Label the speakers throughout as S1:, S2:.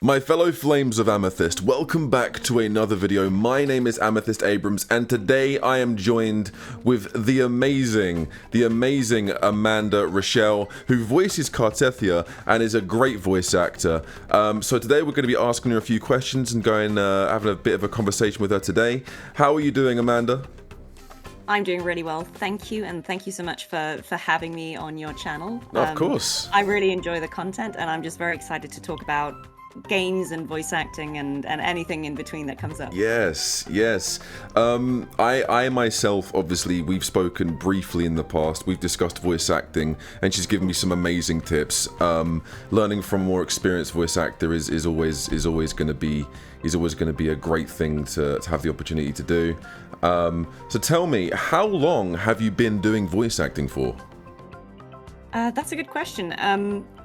S1: My fellow flames of Amethyst, welcome back to another video. My name is Amethyst Abrams, and today I am joined with the amazing Amanda Rischel, who voices Cartethiya and is a great voice actor. So today we're going to be asking her a few questions and having a bit of a conversation with her today. How are you doing, Amanda?
S2: I'm doing really well, thank you, and thank you so much for having me on your channel.
S1: Of course.
S2: I really enjoy the content, and I'm just very excited to talk about games and voice acting and anything in between that comes up.
S1: Yes. I myself, obviously, we've spoken briefly in the past. We've discussed voice acting, and she's given me some amazing tips. Learning from a more experienced voice actor is always going to be a great thing to have the opportunity to do. So tell me, how long have you been doing voice acting for?
S2: That's a good question.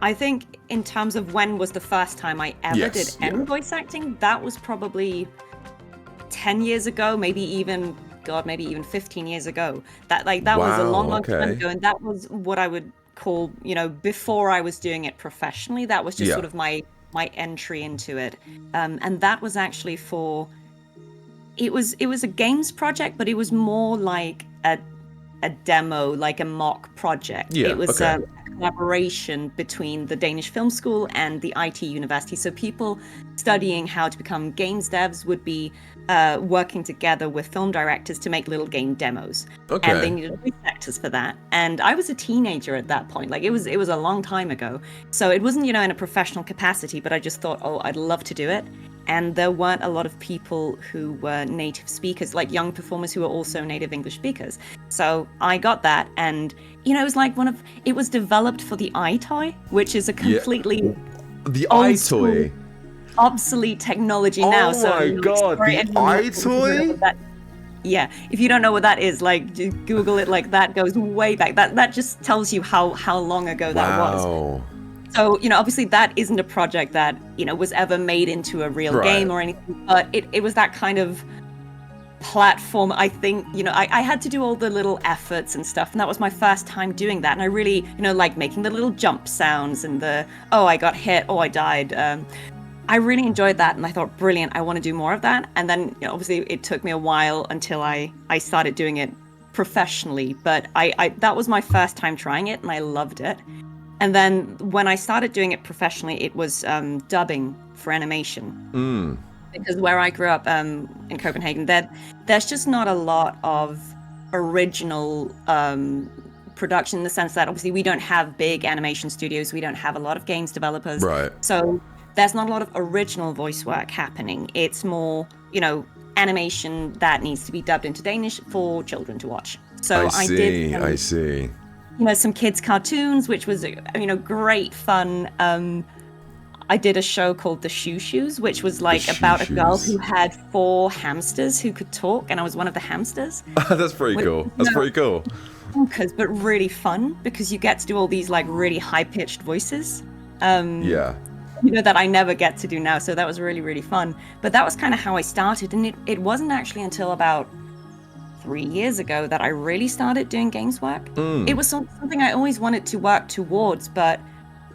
S2: I think in terms of when was the first time I ever did any voice acting, that was probably 10 years ago, maybe even 15 years ago. That was a long time ago, and that was what I would call, before I was doing it professionally. That was just sort of my entry into it. And that was actually it was a games project, but it was more like a demo, like a mock project. It was a collaboration between the Danish Film School and the IT University. So people studying how to become games devs would be working together with film directors to make little game demos. And they needed voice actors for that. And I was a teenager at that point. Like it was a long time ago. So it wasn't, in a professional capacity, but I just thought, oh, I'd love to do it. And there weren't a lot of people who were native speakers, like young performers who were also native English speakers. So I got that, and it was like it was developed for the iToy, which is a completely
S1: the iToy,
S2: obsolete technology now.
S1: Oh my god, the iToy!
S2: Yeah, if you don't know what that is, like just Google it. Like that goes way back. That just tells you how long ago that was. So, obviously that isn't a project that, was ever made into a real game or anything, but it was that kind of platform. I think, I had to do all the little efforts and stuff, and that was my first time doing that. And I really, like making the little jump sounds and oh, I got hit, oh, I died. I really enjoyed that, and I thought, brilliant, I want to do more of that. And then, obviously it took me a while until I started doing it professionally, but that was my first time trying it, and I loved it. And then when I started doing it professionally, it was dubbing for animation. Because where I grew up in Copenhagen, there's just not a lot of original production, in the sense that obviously we don't have big animation studios. We don't have a lot of games developers. Right. So there's not a lot of original voice work happening. It's more, animation that needs to be dubbed into Danish for children to watch. So I see. Some kids' cartoons, which was, great fun. I did a show called The Shoo Shoes, which was like about a girl who had 4 hamsters who could talk, and I was one of the hamsters. That's pretty cool. Bonkers, but really fun, because you get to do all these like really high-pitched voices. That I never get to do now. So that was really, really fun. But that was kind of how I started, and it wasn't actually until about 3 years ago that I really started doing games work. It was something I always wanted to work towards, but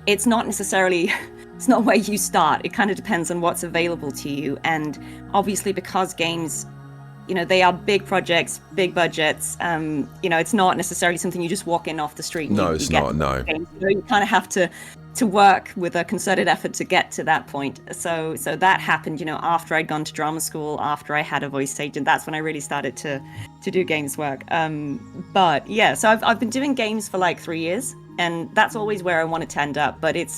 S2: it's not necessarily, it's not where you start. It kind of depends on what's available to you. And obviously because games, they are big projects, big budgets, it's not necessarily something you just walk in off the street. And
S1: it's not.
S2: You kind of have to work with a concerted effort to get to that point. So that happened, after I'd gone to drama school, after I had a voice agent. That's when I really started to do games work. But yeah, so I've been doing games for like 3 years, and that's always where I wanted to end up. But it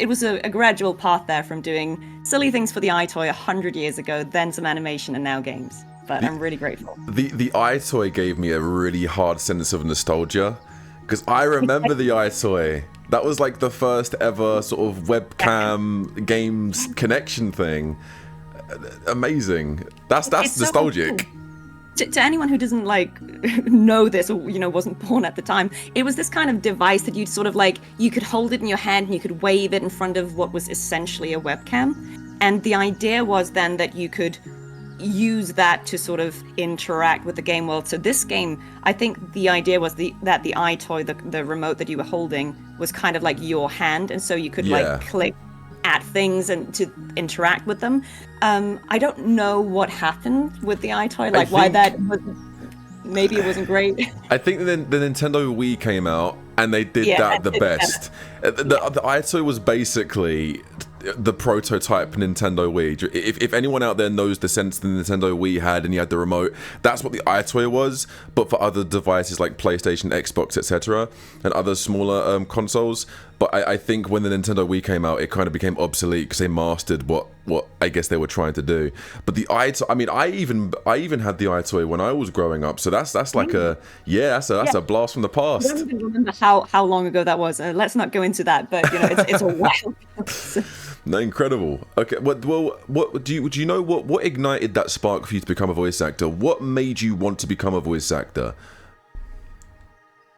S2: was a gradual path there, from doing silly things for the iToy 100 years ago, then some animation, and now games. But I'm really grateful.
S1: The iToy gave me a really hard sense of nostalgia, because I remember the iToy. That was like the first ever sort of webcam games connection thing. Amazing. That's nostalgic.
S2: So cool. To anyone who doesn't know this, or wasn't born at the time, it was this kind of device that you'd sort of you could hold it in your hand and you could wave it in front of what was essentially a webcam. And the idea was then that you could use that to sort of interact with the game world. So this game, I think the idea was that the iToy, the remote that you were holding, was kind of like your hand, and so you could click at things and to interact with them. I don't know what happened with the iToy, like why that was. Maybe it wasn't great.
S1: I think the Nintendo Wii came out and they did that the best. The iToy was basically the prototype Nintendo Wii. If anyone out there knows the sense the Nintendo Wii had and you had the remote, that's what the iToy was, but for other devices like PlayStation, Xbox, etc., and other smaller consoles. But I think when the Nintendo Wii came out, it kind of became obsolete because they mastered what I guess they were trying to do. But the iToy, I mean, I even had the iToy when I was growing up, so that's like that's a blast from the past.
S2: I don't even remember how long ago that was. Let's not go into that, but it's a while.
S1: No, incredible. Okay, well, what do you know? What ignited that spark for you to become a voice actor? What made you want to become a voice actor?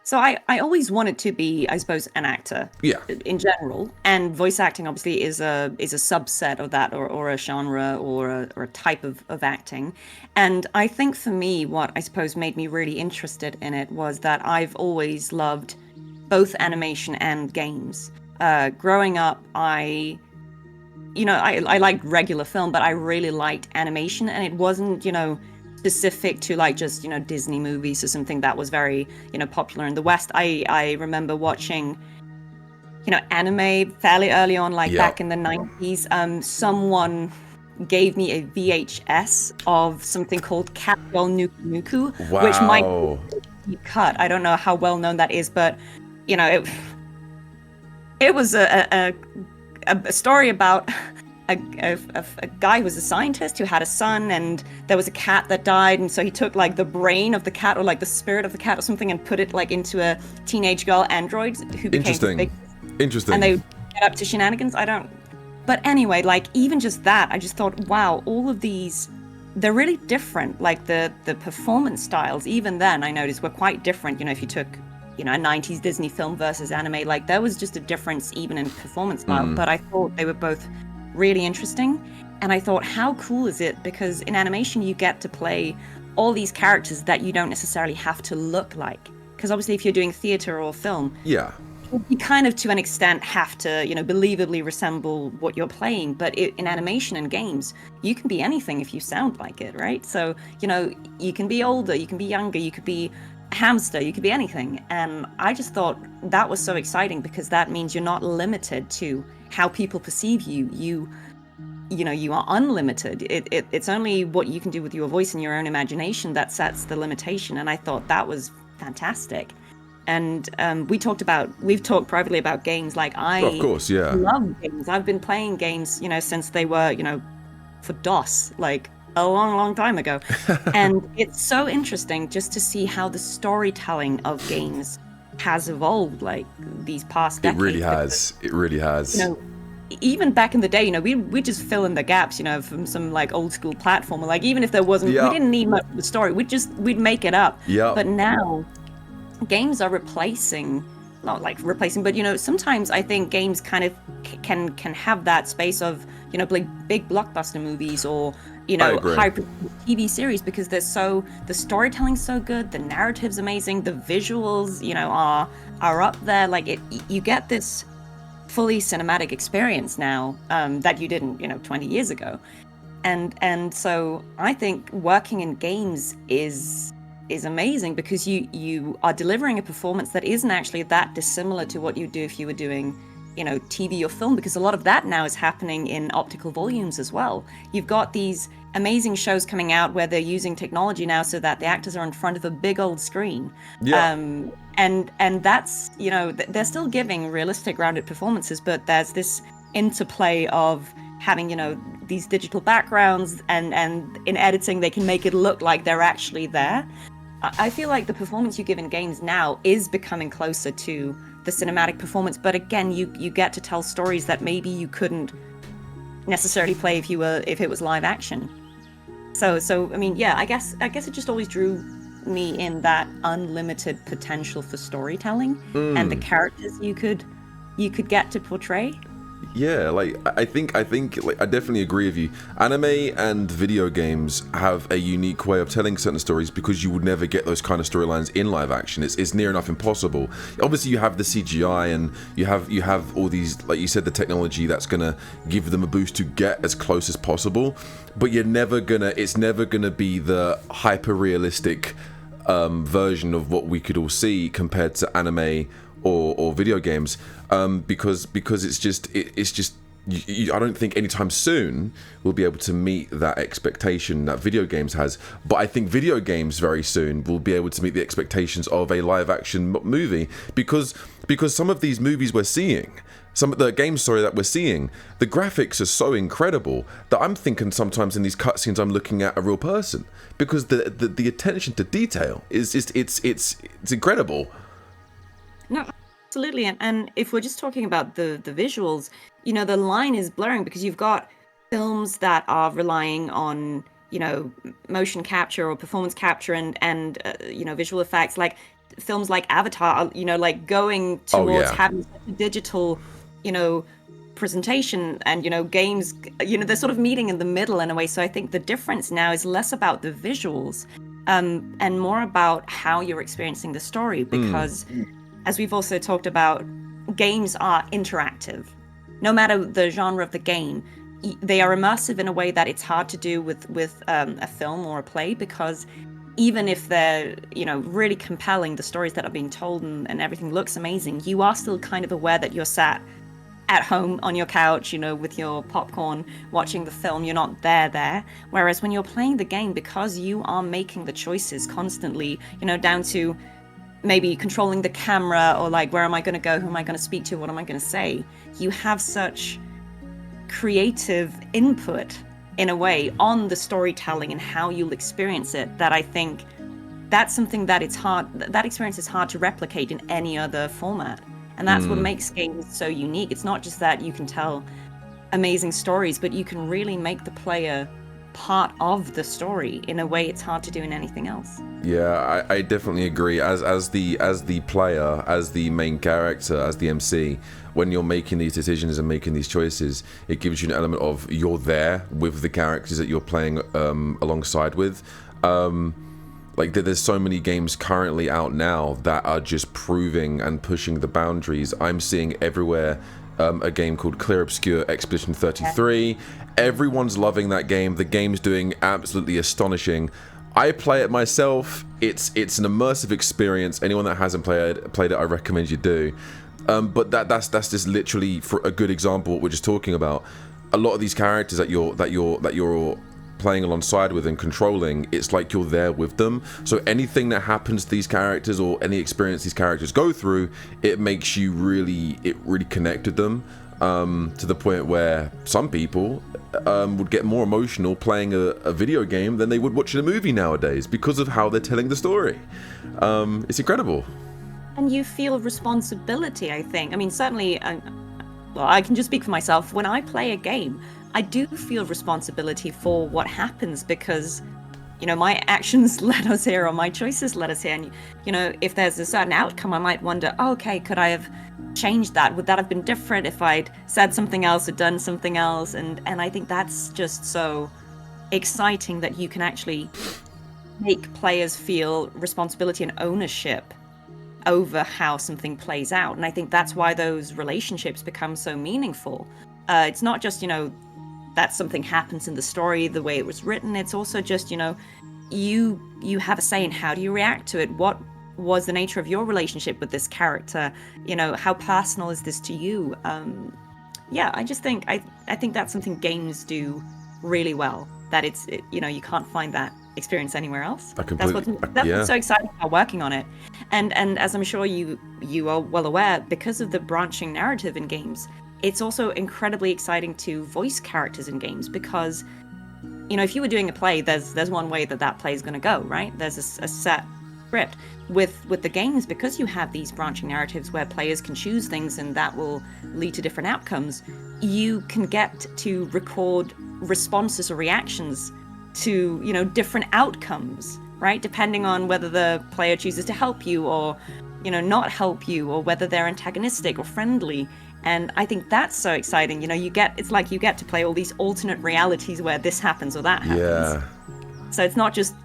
S2: So I always wanted to be, I suppose, an actor.
S1: Yeah.
S2: In general, and voice acting obviously is a subset of that, or a genre, or a type of acting. And I think for me, what I suppose made me really interested in it was that I've always loved both animation and games. Growing up, I liked regular film, but I really liked animation, and it wasn't, specific to like just, Disney movies or something that was very, popular in the West. I remember watching, anime fairly early on, like back in the 90s. Someone gave me a VHS of something called Catgirl Nuku Nuku, which might be cut. I don't know how well known that is, but, it was a story about a guy who was a scientist who had a son, and there was a cat that died, and so he took like the brain of the cat, or like the spirit of the cat or something, and put it like into a teenage girl android who became
S1: Interesting.
S2: And they would get up to shenanigans. But anyway, like even just that, I just thought, wow, all of these, they're really different. Like the performance styles, even then I noticed were quite different. If you took a 90s Disney film versus anime, like there was just a difference even in performance style. But I thought they were both really interesting, and I thought, how cool is it, because in animation you get to play all these characters that you don't necessarily have to look like, because obviously if you're doing theater or film, you kind of to an extent have to believably resemble what you're playing, but in animation and games you can be anything if you sound like it, right? So you can be older, you can be younger, you could be a hamster, you could be anything. And I just thought that was so exciting, because that means you're not limited to how people perceive you. You are unlimited. It's only what you can do with your voice and your own imagination that sets the limitation. And I thought that was fantastic. And we've talked privately about games. Like
S1: of course,
S2: love games. I've been playing games, since they were, for DOS, like a long, long time ago. And it's so interesting just to see how the storytelling of games has evolved, like these past decades.
S1: It really has.
S2: Even back in the day, we just fill in the gaps, from some like old school platformer. Like even if there wasn't, we didn't need much of the story. We'd make it up. But now, games are replacing, not like replacing, but sometimes I think games kind of can have that space of like big blockbuster movies, or high TV series, because the storytelling's so good, the narrative's amazing, the visuals are up there. Like you get this fully cinematic experience now that you didn't 20 years ago, and so I think working in games is amazing, because you are delivering a performance that isn't actually that dissimilar to what you do if you were doing TV or film, because a lot of that now is happening in optical volumes as well. You've got these amazing shows coming out where they're using technology now so that the actors are in front of a big old screen. And that's, they're still giving realistic, grounded performances, but there's this interplay of having, these digital backgrounds, and in editing they can make it look like they're actually there. I feel like the performance you give in games now is becoming closer to the cinematic performance, but again, you get to tell stories that maybe you couldn't necessarily play if it was live action. So I mean, I guess it just always drew me in that unlimited potential for storytelling and the characters you could get to portray.
S1: Yeah, like I think like I definitely agree with you. Anime and video games have a unique way of telling certain stories because you would never get those kind of storylines in live action. It's near enough impossible. Obviously, you have the CGI and you have all these, like you said, the technology that's gonna give them a boost to get as close as possible. But it's never gonna be the hyper realistic version of what we could all see compared to anime or video games, because it's just I don't think anytime soon we'll be able to meet that expectation that video games has. But I think video games very soon will be able to meet the expectations of a live action movie, because some of these movies we're seeing, some of the game story that we're seeing, the graphics are so incredible that I'm thinking sometimes in these cutscenes I'm looking at a real person, because the attention to detail is just it's incredible.
S2: No, absolutely. And if we're just talking about the visuals, the line is blurring because you've got films that are relying on, motion capture or performance capture and visual effects, like films like Avatar, like going
S1: Oh
S2: towards
S1: yeah.
S2: having such a digital, presentation, and, games, they're sort of meeting in the middle in a way. So I think the difference now is less about the visuals, and more about how you're experiencing the story, because as we've also talked about, games are interactive. No matter the genre of the game, they are immersive in a way that it's hard to do with a film or a play, because even if they're, really compelling, the stories that are being told and everything looks amazing, you are still kind of aware that you're sat at home on your couch, with your popcorn watching the film. You're not there. Whereas when you're playing the game, because you are making the choices constantly, down to maybe controlling the camera, or like, where am I going to go, who am I going to speak to, what am I going to say, you have such creative input in a way on the storytelling and how you'll experience it, that I think that's something that that experience is hard to replicate in any other format. And that's what makes games so unique. It's not just that you can tell amazing stories, but you can really make the player part of the story in a way it's hard to do in anything else.
S1: Yeah, I definitely agree. As the player, as the main character, as the MC, when you're making these decisions and making these choices, it gives you an element of you're there with the characters that you're playing alongside with. Like there's so many games currently out now that are just proving and pushing the boundaries. I'm seeing everywhere a game called Clear Obscure Expedition 33. Everyone's loving that game. The game's doing absolutely astonishing. I play it myself. It's an immersive experience. Anyone that hasn't played it, I recommend you do. But that's just literally, for a good example, what we're just talking about. A lot of these characters that you're playing alongside with and controlling, it's like you're there with them. So anything that happens to these characters, or any experience these characters go through, it makes you really connect with them, to the point where some people would get more emotional playing a video game than they would watching a movie nowadays, because of how they're telling the story. It's incredible.
S2: And you feel responsibility, I think. I mean, certainly, well, I can just speak for myself. When I play a game, I do feel responsibility for what happens, because, my actions led us here, or my choices led us here. And, if there's a certain outcome, I might wonder, oh, okay, could I have changed that? Would that have been different if I'd said something else or done something else? And I think that's just so exciting, that you can actually make players feel responsibility and ownership over how something plays out. And I think that's why those relationships become so meaningful. It's not just, that something happens in the story the way it was written. It's also just, you have a say in how do you react to it. What was the nature of your relationship with this character? How personal is this to you? I just think I think that's something games do really well. That you can't find that experience anywhere else. That's what's so exciting about working on it. And as I'm sure you are well aware, because of the branching narrative in games, it's also incredibly exciting to voice characters in games, because, if you were doing a play, there's one way that play is going to go, right? There's a set script. With the games, because you have these branching narratives where players can choose things and that will lead to different outcomes, you can get to record responses or reactions to, different outcomes, right? Depending on whether the player chooses to help you or, not help you, or whether they're antagonistic or friendly. And I think that's so exciting. It's like you get to play all these alternate realities where this happens or that happens.
S1: Yeah.
S2: So it's not just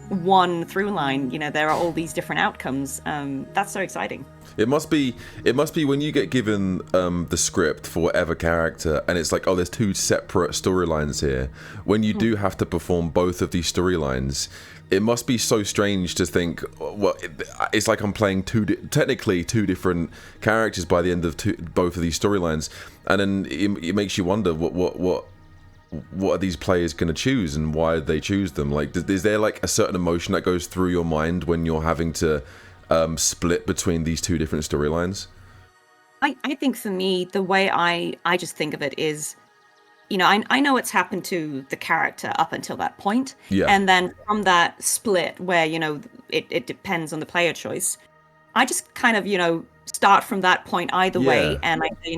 S2: one through line. There are all these different outcomes. That's so exciting.
S1: It must be when you get given the script for whatever character, and it's like, oh, there's two separate storylines here. When you do have to perform both of these storylines, it must be so strange to think, well, it's like I'm playing technically two different characters by the end of both of these storylines, and then it makes you wonder what are these players going to choose, and why they choose them? Like, is there like a certain emotion that goes through your mind when you're having to split between these two different storylines?
S2: I think for me, the way I just think of it is, I know what's happened to the character up until that point.
S1: Yeah.
S2: And then from that split where, it depends on the player choice, I just kind of, start from that point either way. And I say,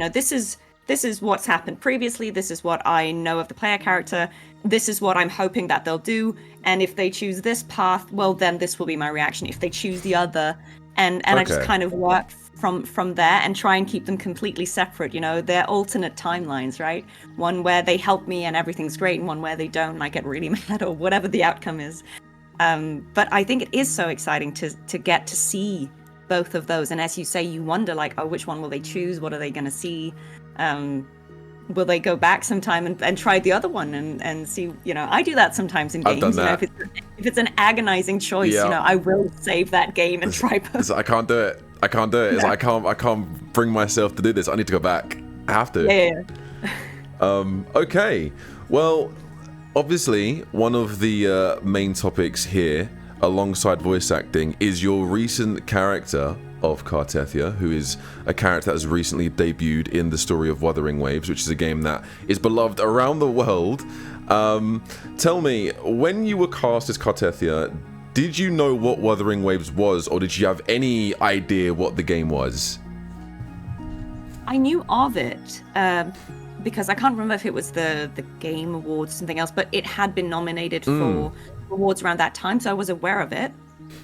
S2: this is what's happened previously. This is what I know of the player character. This is what I'm hoping that they'll do. And if they choose this path, well, then this will be my reaction. If they choose the other, and okay. I just kind of work from there and try and keep them completely separate. They're alternate timelines, right? One where they help me and everything's great, and one where they don't and I get really mad, or whatever the outcome is. But I think it is so exciting to get to see both of those. And as you say, you wonder like, oh, which one will they choose? What are they going to see? Will they go back sometime and try the other one and see? I do that sometimes in games.
S1: I've done that.
S2: If it's an agonizing choice, I will save that game and try both.
S1: I can't do it. It's like, I can't bring myself to do this. I need to go back. I have to.
S2: Yeah.
S1: Okay. Well, obviously, one of the main topics here, alongside voice acting, is your recent character of Cartethiya, who is a character that has recently debuted in the story of Wuthering Waves, which is a game that is beloved around the world. Tell me, when you were cast as Cartethiya, did you know what Wuthering Waves was, or did you have any idea what the game was?
S2: I knew of it because I can't remember if it was the Game Awards or something else, but it had been nominated for awards around that time, so I was aware of it.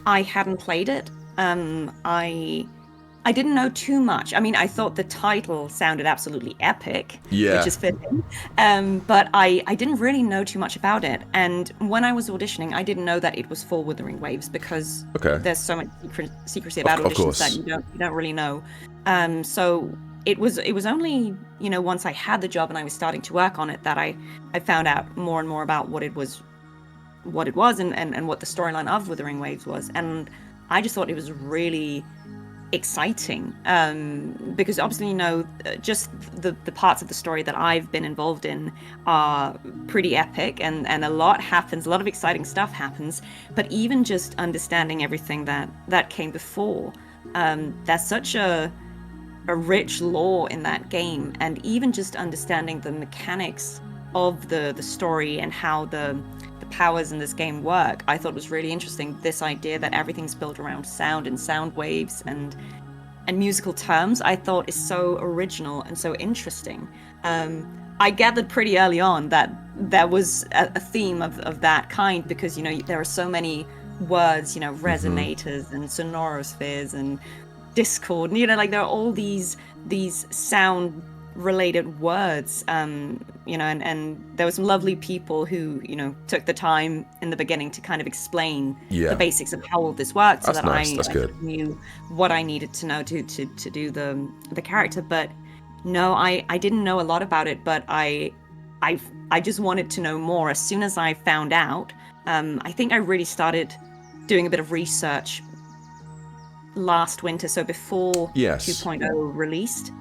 S2: I hadn't played it. I didn't know too much. I mean, I thought the title sounded absolutely epic, which is fitting. But I didn't really know too much about it. And when I was auditioning, I didn't know that it was for Wuthering Waves because there's so much secrecy about auditions that you don't really know. So it was only, once I had the job and I was starting to work on it that I found out more and more about what it was and what the storyline of Wuthering Waves was. And I just thought it was really exciting because obviously, just the parts of the story that I've been involved in are pretty epic and a lot happens, a lot of exciting stuff happens. But even just understanding everything that came before, there's such a rich lore in that game, and even just understanding the mechanics of the story and how the powers in this game work, I thought was really interesting. This idea that everything's built around sound and sound waves and musical terms, I thought is so original and so interesting. I gathered pretty early on that there was a theme of that kind because, there are so many words, resonators and sonorospheres and discord, and there are all these sound related words, and there were some lovely people who took the time in the beginning to kind of explain the basics of how all this worked, so that I knew what I needed to know to do the character. But no, I didn't know a lot about it, but I just wanted to know more. As soon as I found out, I think I really started doing a bit of research last winter, so before 2.0 released.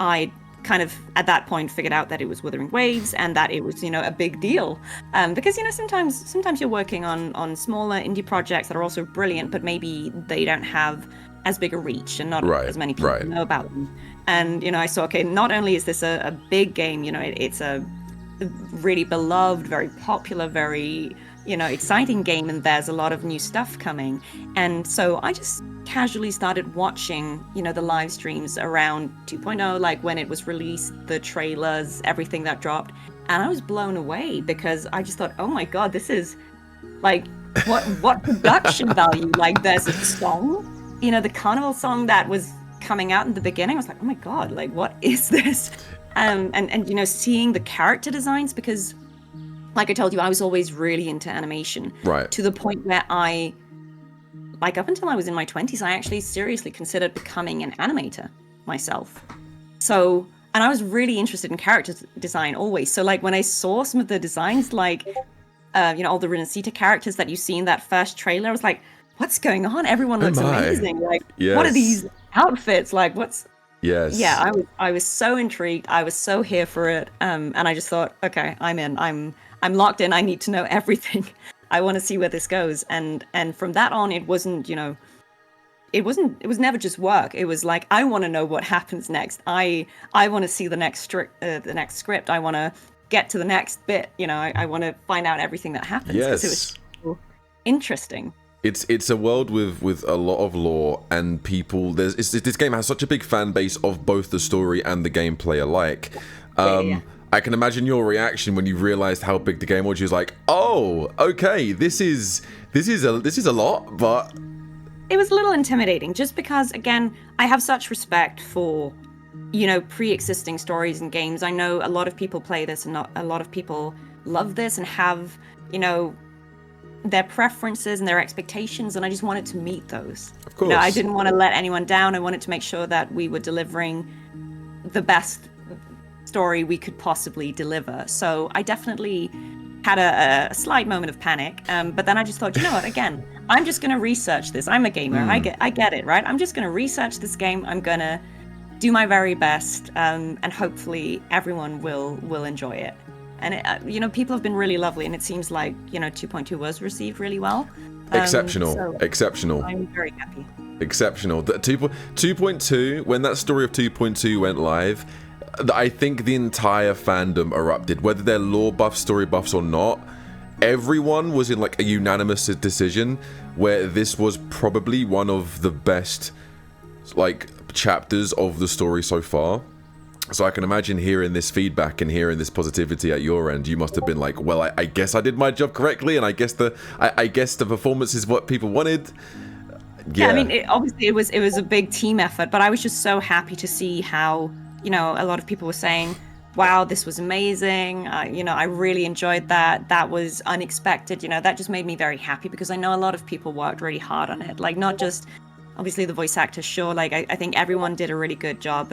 S2: I kind of at that point figured out that it was Wuthering Waves and that it was a big deal, because sometimes you're working on smaller indie projects that are also brilliant, but maybe they don't have as big a reach and not as many people know about them. And I saw, okay, not only is this a big game, it's a really beloved, very popular, very exciting game, and there's a lot of new stuff coming. And so I just casually started watching, the live streams around 2.0, like when it was released, the trailers, everything that dropped. And I was blown away because I just thought, oh my God, this is like, what production value? Like, there's a song, the carnival song that was coming out in the beginning, I was like, oh my god, like what is this? And you know, seeing the character designs, because like I told you, I was always really into animation.
S1: Right.
S2: To the point where up until I was in my 20s, I actually seriously considered becoming an animator myself. So, and I was really interested in character design always. So like when I saw some of the designs, like, you know, all the Renacita characters that you see in that first trailer, I was like, what's going on? Everyone looks amazing. Like, what are these outfits? Like, what's...
S1: Yes.
S2: Yeah, I was so intrigued. I was so here for it. And I just thought, okay, I'm in. I'm locked in. I need to know everything. I want to see where this goes. And from that on, it wasn't, you know, it was never just work. It was like, I want to know what happens next. I want to see the next script. I want to get to the next bit. You know, I want to find out everything that happens.
S1: Yes.
S2: Because it was so interesting.
S1: It's a world with a lot of lore and people. This game has such a big fan base of both the story and the gameplay alike.
S2: Yeah.
S1: I can imagine your reaction when you realized how big the game was. You was like, "Oh, okay, this is a lot," but
S2: it was a little intimidating, just because, again, I have such respect for, you know, pre-existing stories and games. I know a lot of people play this, and a lot of people love this and have, you know, their preferences and their expectations, and I just wanted to meet those.
S1: Of course.
S2: You know, I didn't want to let anyone down. I wanted to make sure that we were delivering the best story we could possibly deliver. So I definitely had a slight moment of panic, but then I just thought, you know what, again, I'm just going to research this. I'm a gamer. I get it, right? I'm just going to research this game. I'm going to do my very best, and hopefully everyone will enjoy it. And it, you know, people have been really lovely, and it seems like, you know, 2.2 was received really well.
S1: Exceptional.
S2: I'm very happy.
S1: Exceptional. 2.2, when that story of 2.2 went live, I think the entire fandom erupted, whether they're lore buffs, story buffs or not. Everyone was in like a unanimous decision where this was probably one of the best like chapters of the story so far. So I can imagine hearing this feedback and hearing this positivity at your end. You must have been like, well, I guess I did my job correctly, and I guess the performance is what people wanted.
S2: Yeah, I mean, obviously it was a big team effort, but I was just so happy to see how, you know, a lot of people were saying, wow, this was amazing. You know, I really enjoyed that. That was unexpected. You know, that just made me very happy, because I know a lot of people worked really hard on it. Like, not just obviously the voice actors, sure. Like, I think everyone did a really good job.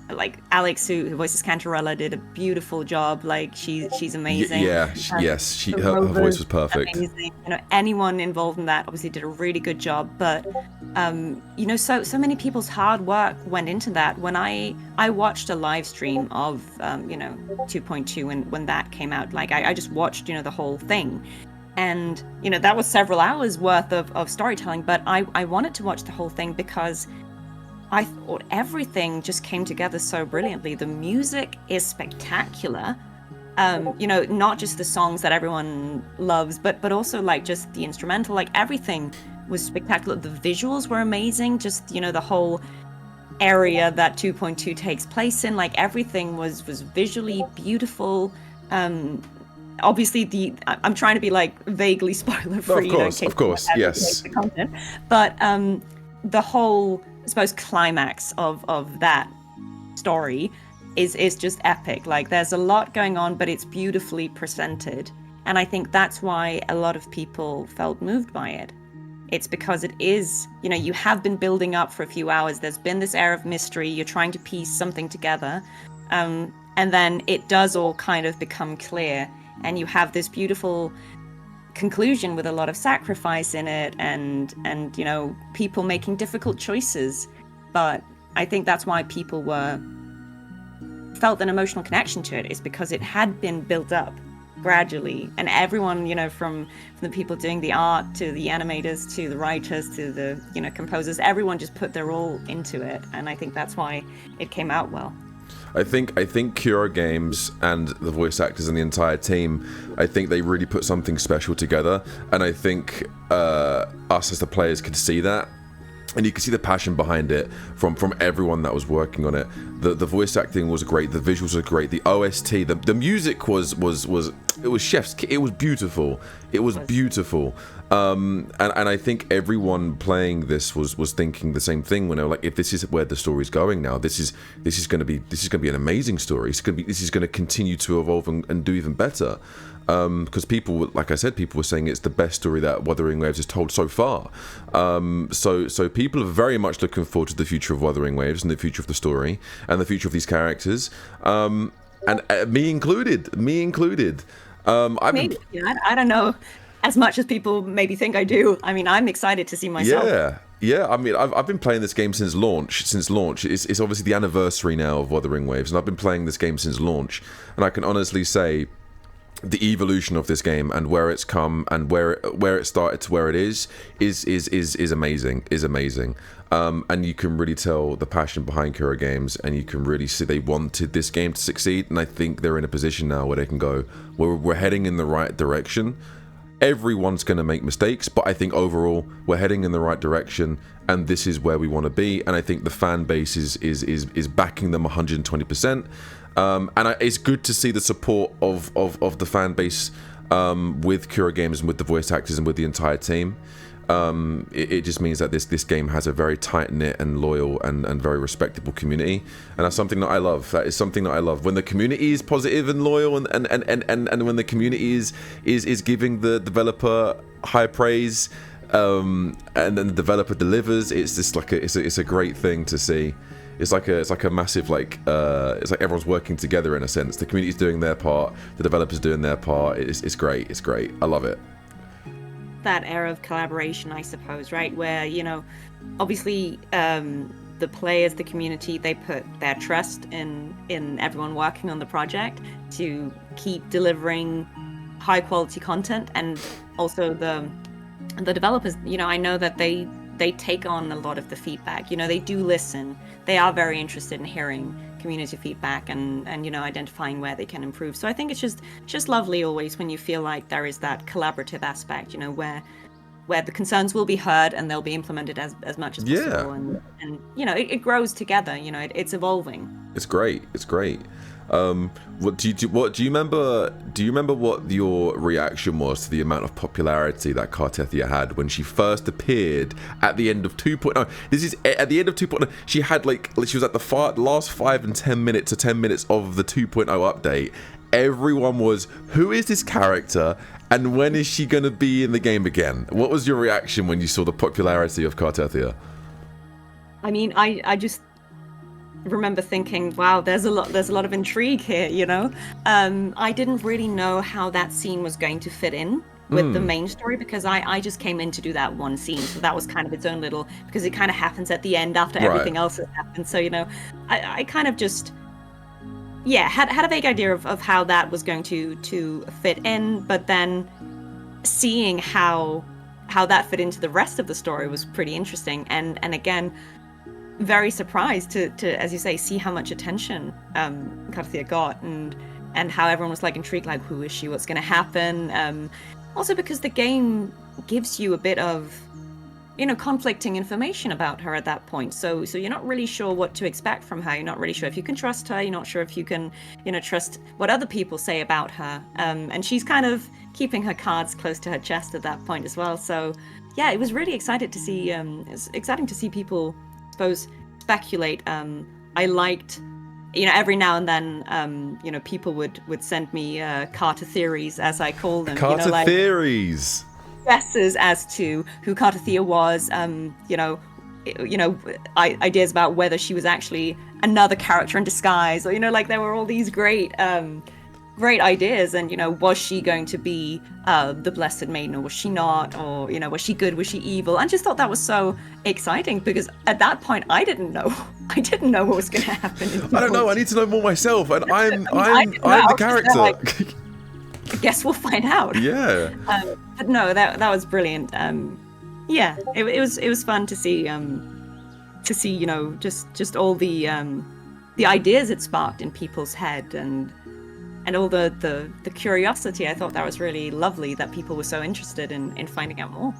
S2: Like Alex, who voices Cantarella, did a beautiful job. Like, she's amazing.
S1: Yes, her voice was perfect.
S2: Amazing. You know, anyone involved in that obviously did a really good job. But you know, so many people's hard work went into that. When I watched a live stream of you know, 2.2 when that came out, like I just watched, you know, the whole thing. And, you know, that was several hours worth of storytelling, but I wanted to watch the whole thing because I thought everything just came together so brilliantly. The music is spectacular. You know, not just the songs that everyone loves, but also like just the instrumental, like everything was spectacular. The visuals were amazing. Just, you know, the whole area that 2.2 takes place in, like everything was visually beautiful. Obviously I'm trying to be like vaguely spoiler free.
S1: Of course, yes.
S2: The content. But the whole, I suppose, climax of that story is just epic. Like, there's a lot going on, but it's beautifully presented. And I think that's why a lot of people felt moved by it. It's because it is, you know, you have been building up for a few hours. There's been this air of mystery. You're trying to piece something together. And then it does all kind of become clear. And you have this beautiful conclusion with a lot of sacrifice in it, and you know, people making difficult choices. But I think that's why people felt an emotional connection to it, is because it had been built up gradually, and everyone, you know, from the people doing the art to the animators to the writers to the, you know, composers, everyone just put their all into it, and I think that's why it came out well.
S1: I think Kuro Games and the voice actors and the entire team, I think they really put something special together, and I think us as the players could see that, and you can see the passion behind it from everyone that was working on it. The voice acting was great, the visuals were great, the OST, the music was it was chef's. It was beautiful. It was beautiful. And I think everyone playing this was thinking the same thing when they were like, if this is where the story's going now, this is going to be an amazing story. This is going to continue to evolve and do even better. Because people, like I said, people were saying it's the best story that Wuthering Waves has told so far. So people are very much looking forward to the future of Wuthering Waves and the future of the story and the future of these characters. And me included.
S2: I don't know as much as people maybe think I do. I mean, I'm excited to see myself.
S1: Yeah. I mean, I've been playing this game since launch. It's obviously the anniversary now of Wuthering Waves, and I've been playing this game since launch. And I can honestly say, the evolution of this game and where it's come and where it started to where it is amazing. And you can really tell the passion behind Kura Games, and you can really see they wanted this game to succeed. And I think they're in a position now where they can go, we're heading in the right direction. Everyone's going to make mistakes, but I think overall we're heading in the right direction, and this is where we want to be. And I think the fan base is backing them 120%. It's good to see the support of the fan base with Kura Games and with the voice actors and with the entire team. It just means that this game has a very tight-knit and loyal and very respectable community, and that's something that I love. That is something that I love. When the community is positive and loyal, and when the community is giving the developer high praise, and then the developer delivers, it's just like it's a great thing to see. It's like a massive it's like everyone's working together in a sense. The community's doing their part, the developers doing their part. It's great. I love it.
S2: That era of collaboration, I suppose, right? Where, obviously the players, the community, they put their trust in everyone working on the project to keep delivering high quality content, and also the developers, I know that they take on a lot of the feedback. They do listen. They are very interested in hearing community feedback and identifying where they can improve. So I think it's just lovely always when you feel like there is that collaborative aspect, where the concerns will be heard and they'll be implemented as much as possible. And it grows together. It's evolving.
S1: It's great. What do you remember? Do you remember what your reaction was to the amount of popularity that Cartethiya had when she first appeared at the end of 2.0? This is at the end of 2.0. She had she was at the last 5 and 10 minutes or 10 minutes of the 2.0 update. Everyone was, who is this character, and when is she going to be in the game again? What was your reaction when you saw the popularity of Cartethiya?
S2: I mean, I just remember thinking, wow, there's a lot of intrigue here. I didn't really know how that scene was going to fit in with the main story, because I just came in to do that one scene, so that was kind of its own little, because it kind of happens at the end after everything else has happened. So I kind of just had a vague idea of how that was going to fit in, but then seeing how that fit into the rest of the story was pretty interesting, and again, very surprised to, as you say, see how much attention Cartethiya got, and how everyone was intrigued, who is she, what's going to happen, also because the game gives you a bit of conflicting information about her at that point, so you're not really sure what to expect from her. You're not really sure if you can trust her. You're not sure if you can trust what other people say about her, and she's kind of keeping her cards close to her chest at that point as well. So it was really exciting to see people, I suppose, speculate. I liked, every now and then, people would send me Carter theories, as I call them.
S1: Carter theories.
S2: Guesses as to who Cartethiya was. Ideas about whether she was actually another character in disguise, or there were all these great ideas, and was she going to be the Blessed Maiden, or was she not, or was she good, was she evil? I just thought that was so exciting, because at that point I didn't know what was going to happen.
S1: I don't know. I need to know more myself, and I'm the character.
S2: I guess we'll find out.
S1: Yeah.
S2: But no, that was brilliant. It was fun to see just all the ideas it sparked in people's head, and all the curiosity. I thought that was really lovely that people were so interested in finding out more.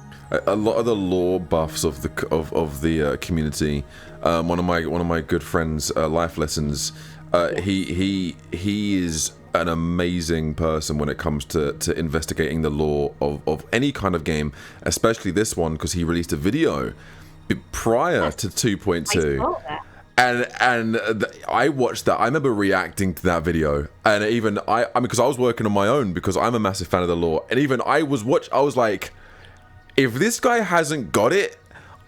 S1: A lot of the lore buffs of the community. One of my good friends, Life Lessons, He is an amazing person when it comes to investigating the lore of any kind of game, especially this one, because he released a video prior to 2.2. I watched that. I remember reacting to that video, and even I mean, because I was working on my own, because I'm a massive fan of the lore, and even I was like, if this guy hasn't got it,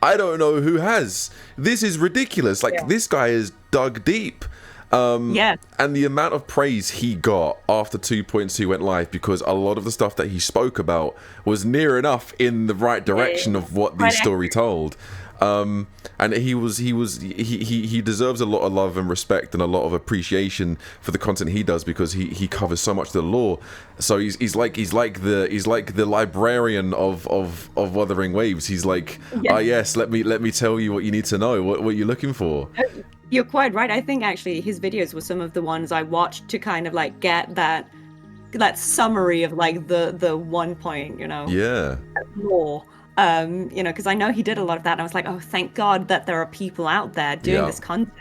S1: I don't know who has. This is ridiculous. Like, this guy is dug deep. And the amount of praise he got after 2.2 went live, because a lot of the stuff that he spoke about was near enough in the right direction of what the story told. And he deserves a lot of love and respect and a lot of appreciation for the content he does, because he covers so much of the lore. So he's like the librarian of Wuthering Waves. He's like, yes, let me tell you what you need to know, what you're looking for.
S2: You're quite right. I think actually his videos were some of the ones I watched to kind of like get that summary of like the 1 point, lore. Because I know he did a lot of that, and I was like, oh, thank God that there are people out there doing this content,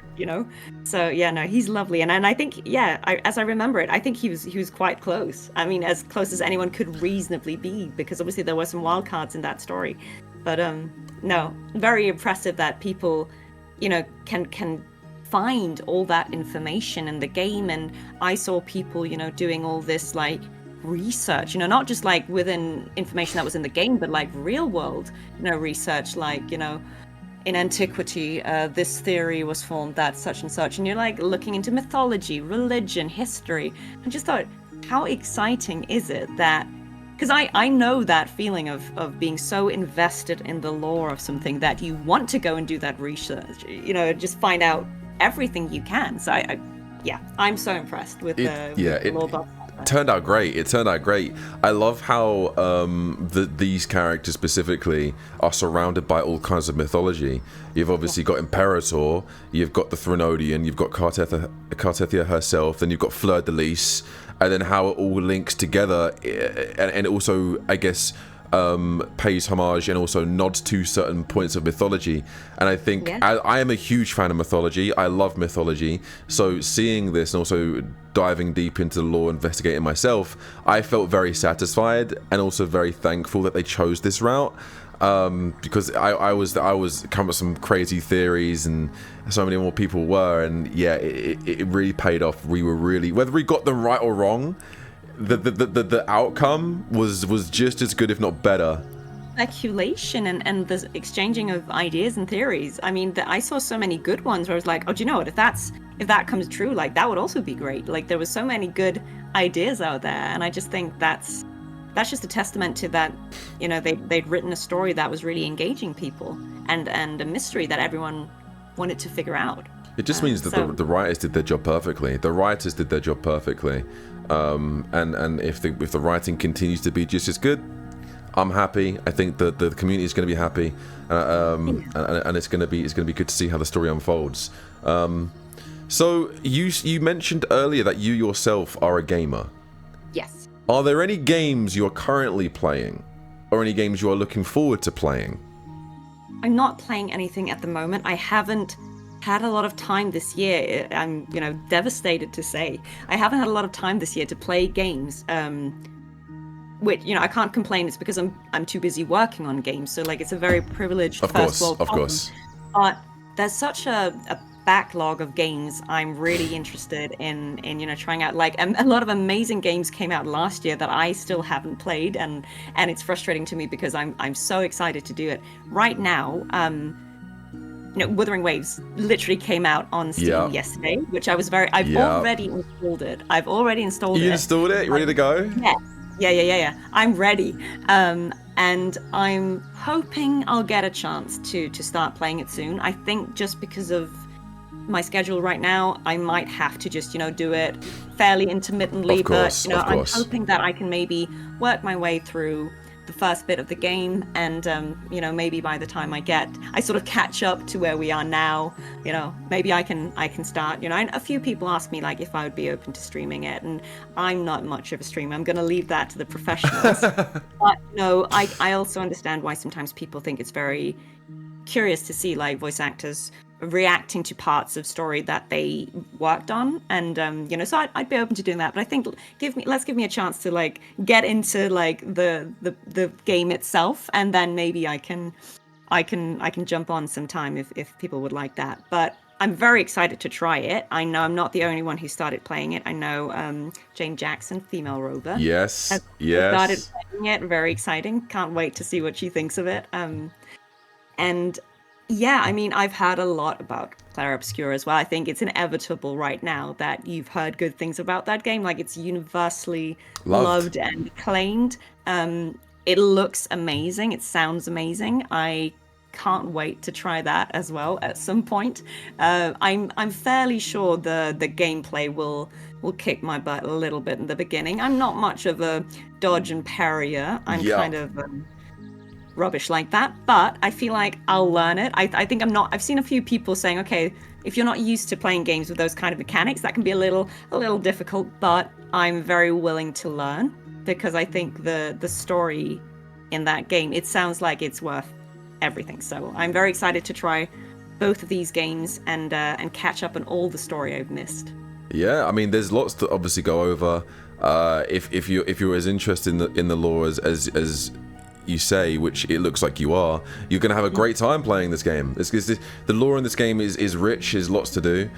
S2: So he's lovely, and I think as I remember it, I think he was quite close. I mean, as close as anyone could reasonably be, because obviously there were some wild cards in that story. But no, very impressive that people, can find all that information in the game. And I saw people, doing all this like research, not just like within information that was in the game, but like real world, research, like, in antiquity, this theory was formed that such and such, and you're like looking into mythology, religion, history, and just thought, how exciting is it that, because I know that feeling of being so invested in the lore of something that you want to go and do that research, just find out everything you can. So I'm so impressed with the lore buff.
S1: It turned out great. I love how these characters specifically are surrounded by all kinds of mythology. You've obviously got Imperator, you've got the Threnodian, you've got Cartethiya herself, then you've got Fleur de Lis, and then how it all links together, and also, I guess, pays homage and also nods to certain points of mythology. And I think I am a huge fan of mythology. I love mythology. So seeing this and also diving deep into the lore, investigating myself, I felt very satisfied and also very thankful that they chose this route. Because I was coming up with some crazy theories, and so many more people were, and it really paid off. We were really, whether we got them right or wrong, the outcome was just as good, if not better.
S2: Speculation and the exchanging of ideas and theories. I mean, I saw so many good ones where I was like, oh, do you know what? If that comes true, like that would also be great. Like there was so many good ideas out there, and I just think that's just a testament to that. They'd written a story that was really engaging people, and a mystery that everyone wanted to figure out.
S1: It just means that the writers did their job perfectly. And if the writing continues to be just as good, I'm happy. I think the community is going to be happy, and it's going to be good to see how the story unfolds. So you mentioned earlier that you yourself are a gamer.
S2: Yes.
S1: Are there any games you are currently playing, or any games you are looking forward to playing?
S2: I'm not playing anything at the moment. I haven't had a lot of time this year. I'm, devastated to say I haven't had a lot of time this year to play games. Which, I can't complain. It's because I'm too busy working on games. So like, it's a very privileged first world problem. Of course. But there's such a backlog of games I'm really interested in trying out. Like a lot of amazing games came out last year that I still haven't played, and it's frustrating to me because I'm so excited to do it right now. Wuthering Waves literally came out on Steam yesterday, which I was I've already installed it. You
S1: installed it? You ready to go?
S2: Yeah. I'm ready. And I'm hoping I'll get a chance to start playing it soon. I think just because of my schedule right now, I might have to just, do it fairly intermittently.
S1: Of course.
S2: I'm hoping that I can maybe work my way through the first bit of the game, and maybe by the time I sort of catch up to where we are now, maybe I can start. And a few people ask me like if I would be open to streaming it, and I'm not much of a streamer. I'm going to leave that to the professionals. But I also understand why sometimes people think it's very curious to see like voice actors reacting to parts of story that they worked on, and so I'd be open to doing that. But I think let's give me a chance to like get into like the game itself, and then maybe I can jump on sometime if people would like that. But I'm very excited to try it. I know I'm not the only one who started playing it. I know Jane Jackson, female rover,
S1: Yes,
S2: has started
S1: yes.
S2: playing it. Very exciting. Can't wait to see what she thinks of it. And yeah, I mean, I've heard a lot about Clair Obscur as well. I think it's inevitable right now that you've heard good things about that game. Like, it's universally loved and acclaimed. It looks amazing. It sounds amazing. I can't wait to try that as well at some point. I'm fairly sure the gameplay will kick my butt a little bit in the beginning. I'm not much of a dodge and parrier. I'm kind of rubbish like that, but I feel like I'll learn it. I think I've seen a few people saying, okay, if you're not used to playing games with those kind of mechanics, that can be a little difficult, but I'm very willing to learn, because I think the story in that game, it sounds like it's worth everything. So I'm very excited to try both of these games and catch up on all the story I've missed.
S1: Yeah, I mean, there's lots to obviously go over. If you're as interested in the lore as you say, which it looks like you are, you're going to have a great time playing this game. The lore in this game is rich. There's lots to do.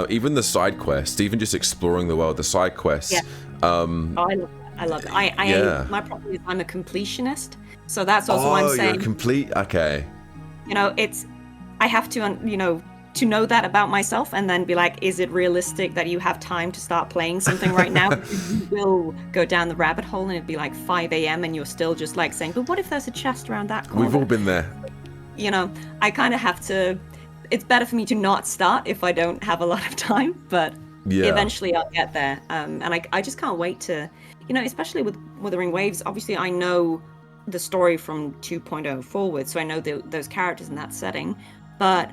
S1: Even the side quests, even just exploring the world, the side quests.
S2: Yeah. I love it. My problem is I'm a completionist, so that's also why I'm saying.
S1: You're complete. Okay.
S2: I have to, to know that about myself, and then be like, is it realistic that you have time to start playing something right now? Because you will go down the rabbit hole, and it'd be like 5 a.m. and you're still just like saying, but what if there's a chest around that corner?
S1: We've all been there.
S2: I kind of have to. It's better for me to not start if I don't have a lot of time, but eventually I'll get there. And I just can't wait to, especially with Wuthering Waves. Obviously, I know the story from 2.0 forward, so I know those characters in that setting, but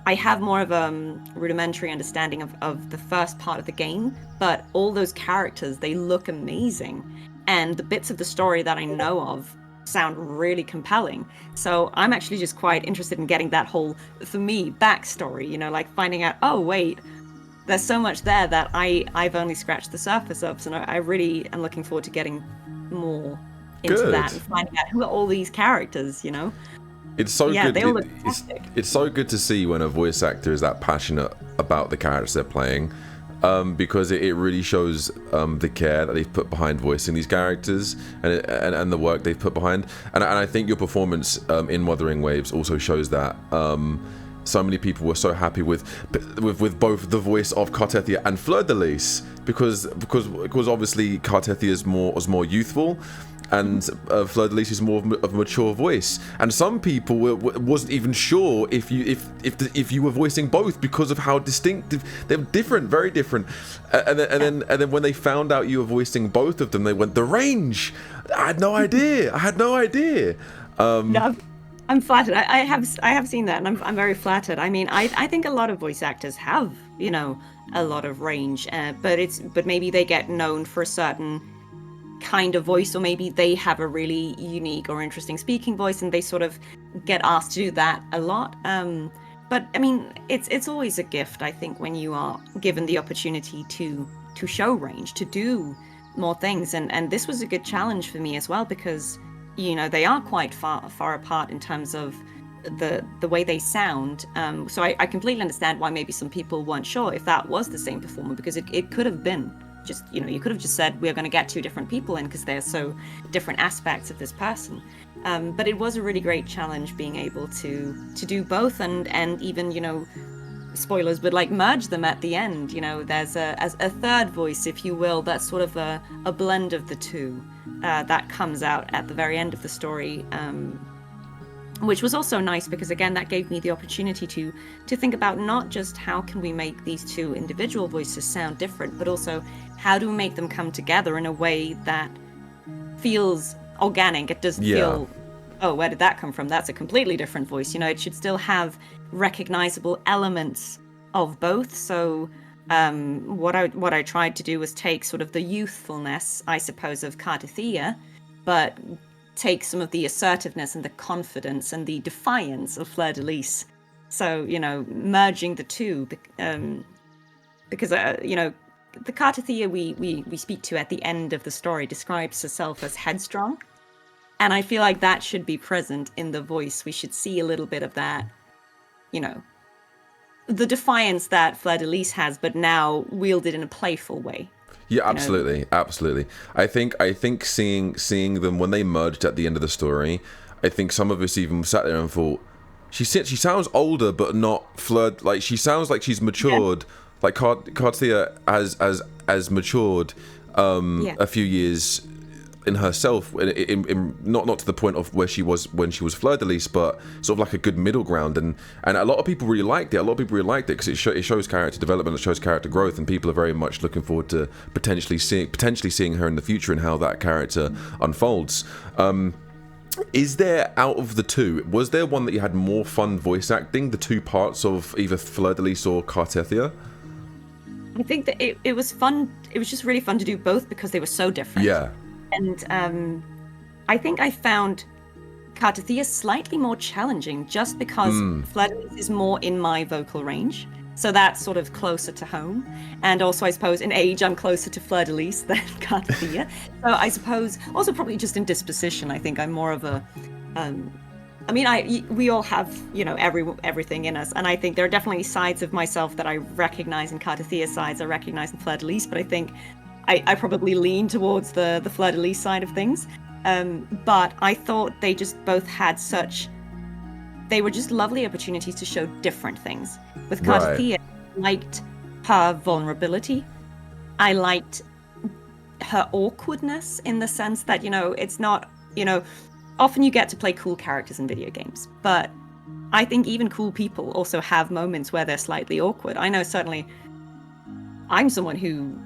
S2: I have more of a rudimentary understanding of the first part of the game. But all those characters, they look amazing, and the bits of the story that I know of sound really compelling. So I'm actually just quite interested in getting that whole, for me, backstory, like finding out, oh wait, there's so much there that I've only scratched the surface of. So I really am looking forward to getting more into that and finding out who are all these characters,
S1: It's so good.
S2: They all look fantastic.
S1: It's so good to see when a voice actor is that passionate about the characters they're playing, because it really shows the care that they've put behind voicing these characters and the work they've put behind. And I think your performance in Wuthering Waves also shows that. So many people were so happy with both the voice of Cartethiya and Fleur de Lis, because obviously Cartethiya was more youthful, and Fleur de Lis is more of a mature voice. And some people wasn't even sure if you were voicing both, because of how distinctive they're different, very different. And then when they found out you were voicing both of them, they went, the range. I had no idea.
S2: No, I'm flattered. I have seen that, and I'm very flattered. I mean, I think a lot of voice actors have a lot of range, but maybe they get known for a certain kind of voice, or maybe they have a really unique or interesting speaking voice, and they sort of get asked to do that a lot. But I mean, it's always a gift, I think, when you are given the opportunity to show range, to do more things, and this was a good challenge for me as well, because they are quite far apart in terms of the way they sound. So I completely understand why maybe some people weren't sure if that was the same performer, because it could have been just, you could have just said, we're going to get two different people in because they're so different aspects of this person. But it was a really great challenge being able to do both, and even, spoilers, but like merge them at the end. There's a third voice, if you will, that's sort of a blend of the two that comes out at the very end of the story, which was also nice, because again, that gave me the opportunity to think about not just how can we make these two individual voices sound different, but also how do we make them come together in a way that feels organic. It doesn't feel, oh, where did that come from? That's a completely different voice. It should still have recognizable elements of both. So what I tried to do was take sort of the youthfulness, I suppose, of Cartethiya, but take some of the assertiveness and the confidence and the defiance of Fleur de Lis, So, merging the two, because, the Cartethiya we speak to at the end of the story describes herself as headstrong. And I feel like that should be present in the voice. We should see a little bit of that, the defiance that Fleur-de-Lis has, but now wielded in a playful way.
S1: Yeah, absolutely, absolutely. I think seeing them when they merged at the end of the story, I think some of us even sat there and thought, she sounds older, but not Fleur. Like she sounds like she's matured. Yeah. Like Cartethiya has matured a few years in herself, in not to the point of where she was when she was Fleur-de-Lis, but sort of like a good middle ground, and a lot of people really liked it. A lot of people really liked it because it shows character development, it shows character growth, and people are very much looking forward to potentially seeing her in the future and how that character unfolds. Is there, out of the two, was there one that you had more fun voice acting, the two parts of either Fleur-de-Lis or Cartethiya?
S2: I think that it was fun. It was just really fun to do both because they were so different.
S1: Yeah.
S2: And I think I found Cartethiya slightly more challenging just because Fleur-de-Lis is more in my vocal range. So that's sort of closer to home. And also, I suppose, in age, I'm closer to Fleur-de-Lis than Cartethiya. So I suppose, also probably just in disposition, I think I'm more of a... we all have, everything in us. And I think there are definitely sides of myself that I recognize in Cartethiya, sides I recognize in Fleur-de-Lis. But I think I probably lean towards the Fleur-de-Lis side of things. But I thought they just both had they were just lovely opportunities to show different things. With Cartethiya, I liked her vulnerability. I liked her awkwardness in the sense that, it's not, often you get to play cool characters in video games, but I think even cool people also have moments where they're slightly awkward. I know certainly I'm someone who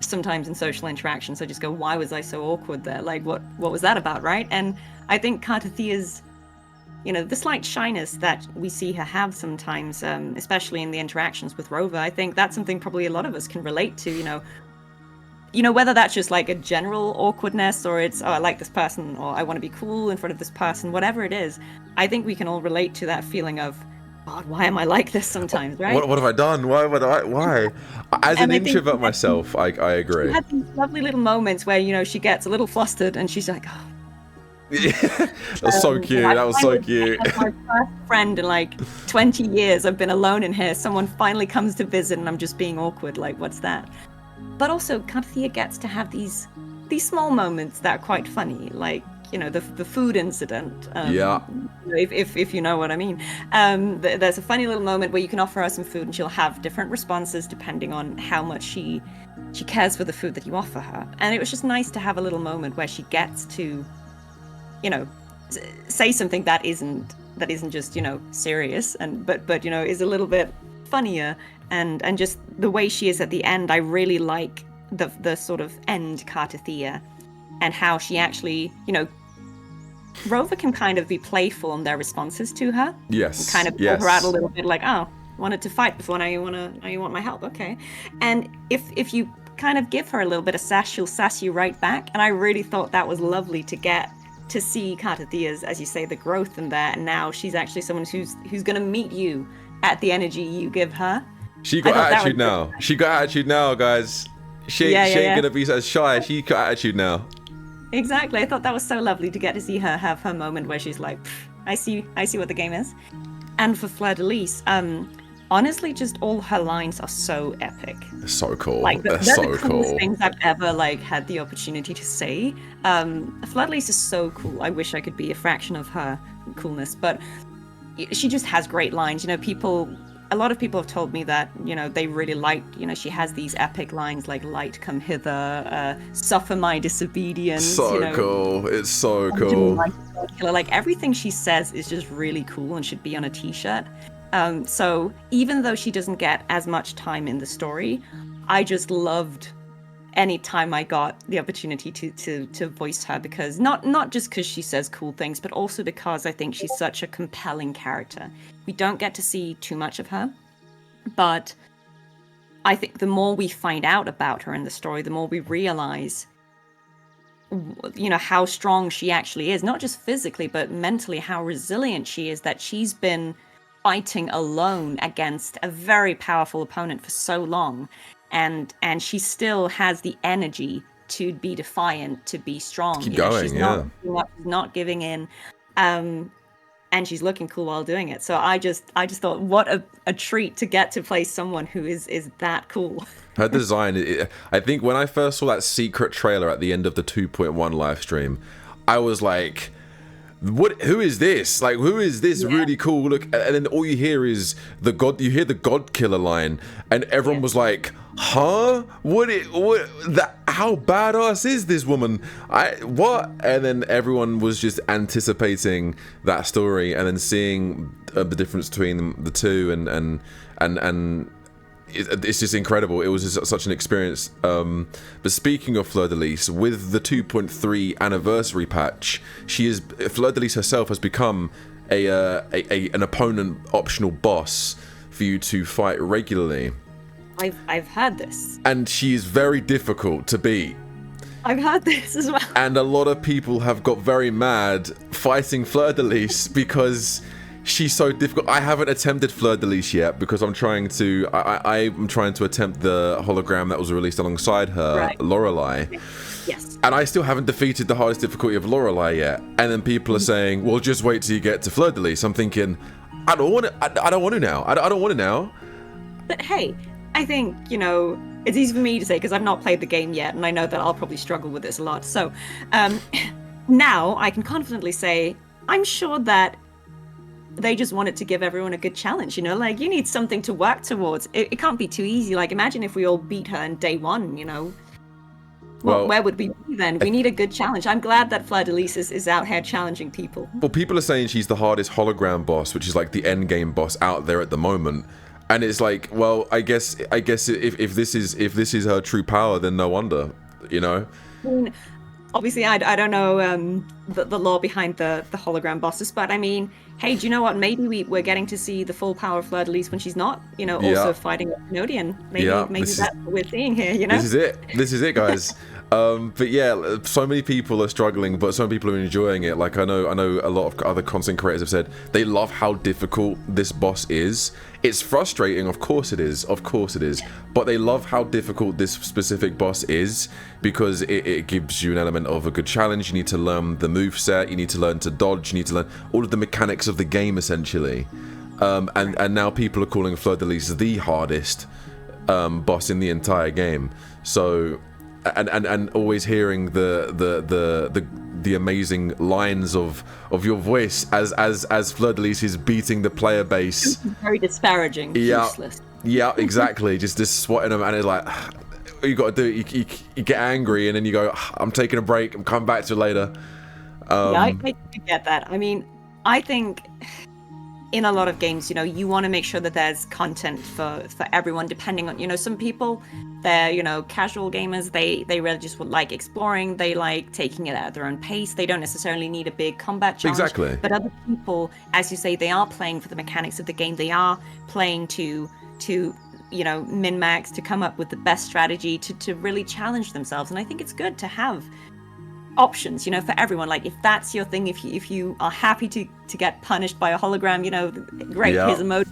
S2: sometimes in social interactions, I just go, why was I so awkward there? Like, what was that about, right? And I think Cartethiya's, the slight shyness that we see her have sometimes, especially in the interactions with Rover, I think that's something probably a lot of us can relate to, whether that's just like a general awkwardness or it's, oh, I like this person or I want to be cool in front of this person, whatever it is, I think we can all relate to that feeling of, God, why am I like this sometimes, right?
S1: What have I done? Why? As an introvert myself, I agree.
S2: She had these lovely little moments where, she gets a little flustered and she's like, oh.
S1: Yeah, that was so cute. That was so cute.
S2: My first friend in like 20 years. I've been alone in here. Someone finally comes to visit and I'm just being awkward. Like, what's that? But also, Cartethiya gets to have these small moments that are quite funny. Like, the food incident.
S1: Yeah.
S2: If you know what I mean. There's a funny little moment where you can offer her some food and she'll have different responses depending on how much she cares for the food that you offer her. And it was just nice to have a little moment where she gets to, say something that isn't just, serious but is a little bit funnier and just the way she is at the end. I really like the sort of end Cartethiya and how she actually, Rover can kind of be playful in their responses to her.
S1: Yes.
S2: Kind of pull her out a little bit like, oh, wanted to fight before, now you want my help, okay. And if you kind of give her a little bit of sass, she'll sass you right back. And I really thought that was lovely to get to see Cartethiya's, as you say, the growth in there. And now she's actually someone who's going to meet you at the energy you give her.
S1: She got attitude now. She got attitude now, guys. She ain't gonna be as shy. She got attitude now.
S2: Exactly. I thought that was so lovely to get to see her have her moment where she's like, I see what the game is. And for Fleur-de-Lis, honestly, just all her lines are so epic.
S1: They're so cool.
S2: Like,
S1: they're
S2: so
S1: the
S2: coolest
S1: cool.
S2: things I've ever had the opportunity to say. Fleur-de-Lis is so cool. I wish I could be a fraction of her coolness, but she just has great lines. A lot of people have told me that, they really like, she has these epic lines like "Light, come hither," "Suffer my disobedience."
S1: So cool. It's so cool.
S2: Like everything she says is just really cool and should be on a t-shirt. So even though she doesn't get as much time in the story, I just loved any time I got the opportunity to voice her, because not just because she says cool things, but also because I think she's such a compelling character. We don't get to see too much of her, but I think the more we find out about her in the story, the more we realize, how strong she actually is, not just physically, but mentally, how resilient she is, that she's been fighting alone against a very powerful opponent for so long, and she still has the energy to be defiant, to be strong.
S1: Keep going,
S2: she's not giving in, and she's looking cool while doing it. So I just thought, what a treat to get to play someone who is that cool.
S1: Her design, I think when I first saw that secret trailer at the end of the 2.1 live stream, I was like, what? Who is this? Like, who is this really cool? Look, and then all you hear is you hear the God Killer line, and everyone was like, huh? How badass is this woman? What? And then everyone was just anticipating that story, and then seeing the difference between the two, and it's just incredible. It was just such an experience. But speaking of Fleur de Lis, with the 2.3 anniversary patch, Fleur de Lis herself has become an opponent optional boss for you to fight regularly.
S2: I've heard this,
S1: and she is very difficult to beat.
S2: I've heard this as well.
S1: And a lot of people have got very mad fighting Fleur de Lis because she's so difficult. I haven't attempted Fleur de Lis yet because I'm trying to attempt the hologram that was released alongside her, right. Lorelei.
S2: Yes.
S1: And I still haven't defeated the hardest difficulty of Lorelei yet. And then people are saying, well, just wait till you get to Fleur de Lis. I'm thinking, I don't want to now. I don't want to now.
S2: But hey, I think, it's easy for me to say because I've not played the game yet, and I know that I'll probably struggle with this a lot. So now I can confidently say, I'm sure that they just wanted to give everyone a good challenge, like you need something to work towards. It can't be too easy. Like imagine if we all beat her in day one, Well, where would we be then? We need a good challenge. I'm glad that Fleur de Lis is out here challenging people.
S1: Well, people are saying she's the hardest hologram boss, which is like the end game boss out there at the moment. And it's like, well, I guess if this is her true power, then no wonder, I
S2: mean, obviously, I don't know the lore behind the hologram bosses, but I mean, hey, do you know what? Maybe we're getting to see the full power of Fleur de Lis when she's not, also fighting a Canadian. Maybe that's what we're seeing here, This
S1: is it, guys. But yeah, so many people are struggling, but some people are enjoying it. Like I know a lot of other content creators have said they love how difficult this boss is. It's frustrating, of course it is, but they love how difficult this specific boss is because it gives you an element of a good challenge. You need to learn the moveset, you need to learn to dodge, you need to learn all of the mechanics of the game essentially. And now people are calling Fleur de Lis the hardest boss in the entire game. So and always hearing the amazing lines of your voice as Fleur de Lis is beating the player base.
S2: Very disparaging. Useless.
S1: Yeah, exactly. just swatting them, and it's like you got to do it. You get angry, and then you go, I'm taking a break. I'm coming back to it later.
S2: I get that. I mean, I think in a lot of games, you want to make sure that there's content for everyone, depending on, some people, they're, casual gamers, they really just would like exploring, they like taking it at their own pace, they don't necessarily need a big combat challenge.
S1: Exactly.
S2: But other people, as you say, they are playing for the mechanics of the game, they are playing to min-max, to come up with the best strategy, to really challenge themselves. And I think it's good to have options, for everyone. Like if that's your thing, if you are happy to get punished by a hologram, great, here's a mode,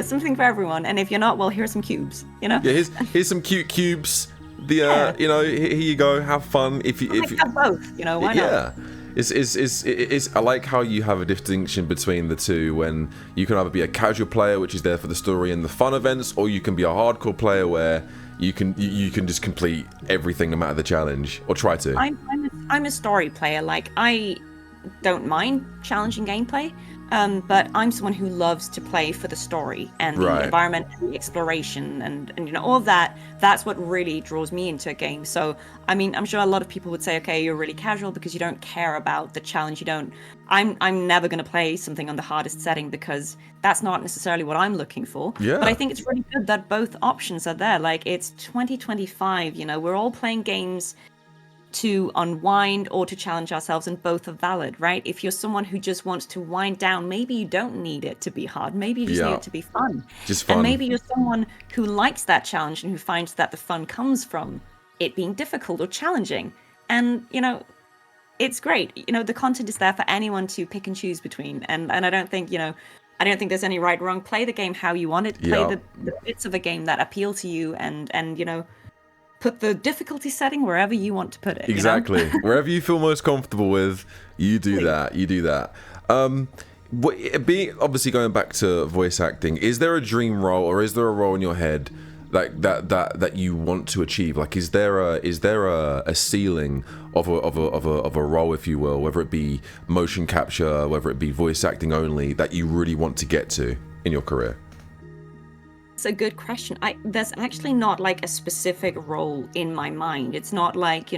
S2: something for everyone. And if you're not, well, here's some cubes,
S1: Yeah, here's some cute cubes. Here you go, have fun. If you
S2: have both, why not?
S1: Yeah. It's I like how you have a distinction between the two, when you can either be a casual player, which is there for the story and the fun events, or you can be a hardcore player where you can just complete everything no matter the challenge, or try to.
S2: I'm a story player. Like I don't mind challenging gameplay, but I'm someone who loves to play for the story and the environment and the exploration and all of that. That's what really draws me into a game. So I mean, I'm sure a lot of people would say, okay, you're really casual because you don't care about the challenge. I'm never going to play something on the hardest setting because that's not necessarily what I'm looking for.
S1: Yeah.
S2: But I think it's really good that both options are there. Like it's 2025, we're all playing games to unwind or to challenge ourselves, and both are valid, right? If you're someone who just wants to wind down, maybe you don't need it to be hard. Maybe you just need it to be fun.
S1: Just fun.
S2: And maybe you're someone who likes that challenge and who finds that the fun comes from it being difficult or challenging. And, it's great. The content is there for anyone to pick and choose between. And I don't think, I don't think there's any right or wrong. Play the game how you want it. Play
S1: Yeah.
S2: the bits of a game that appeal to you, and put the difficulty setting wherever you want to put it.
S1: Exactly. Wherever you feel most comfortable with, you do that. You do that. Being obviously going back to voice acting, is there a dream role, or is there a role in your head like that you want to achieve? Like, is there a ceiling of a role, if you will, whether it be motion capture, whether it be voice acting only, that you really want to get to in your career?
S2: It's a good question. There's actually not like a specific role in my mind. It's not like,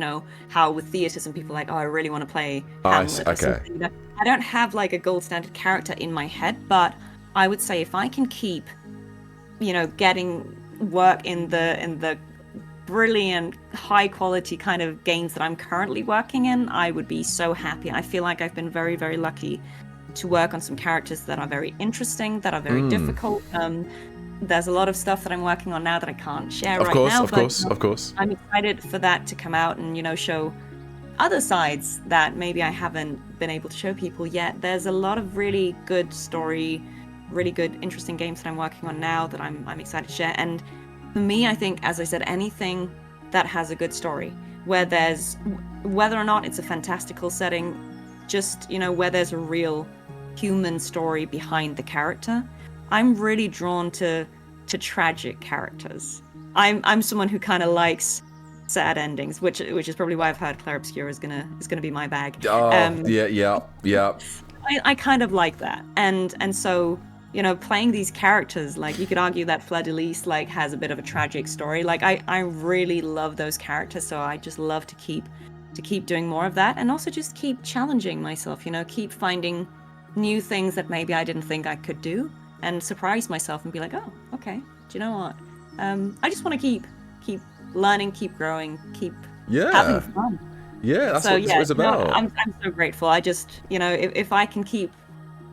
S2: how with theater some people are like, oh, I really want to play Hamlet or something. I don't have like a gold standard character in my head, but I would say if I can keep, getting work in the brilliant, high quality kind of games that I'm currently working in, I would be so happy. I feel like I've been very, very lucky to work on some characters that are very interesting, that are very difficult. There's a lot of stuff that I'm working on now that I can't share right now.
S1: Of course.
S2: I'm excited for that to come out and, show other sides that maybe I haven't been able to show people yet. There's a lot of really good story, really good, interesting games that I'm working on now that I'm excited to share. And for me, I think, as I said, anything that has a good story, whether or not it's a fantastical setting, just, where there's a real human story behind the character. I'm really drawn to tragic characters. I'm someone who kind of likes sad endings, which is probably why I've heard Claire Obscura is gonna be my bag.
S1: Yeah.
S2: I kind of like that, and so playing these characters, like you could argue that Fleur de Lis like has a bit of a tragic story. Like I really love those characters, so I just love to keep doing more of that, and also just keep challenging myself. keep finding new things that maybe I didn't think I could do, and surprise myself and be like, oh, okay, do you know what? I just want to keep learning, keep growing, keep having fun.
S1: Yeah, that's what it's about.
S2: I'm so grateful. I just, if I can keep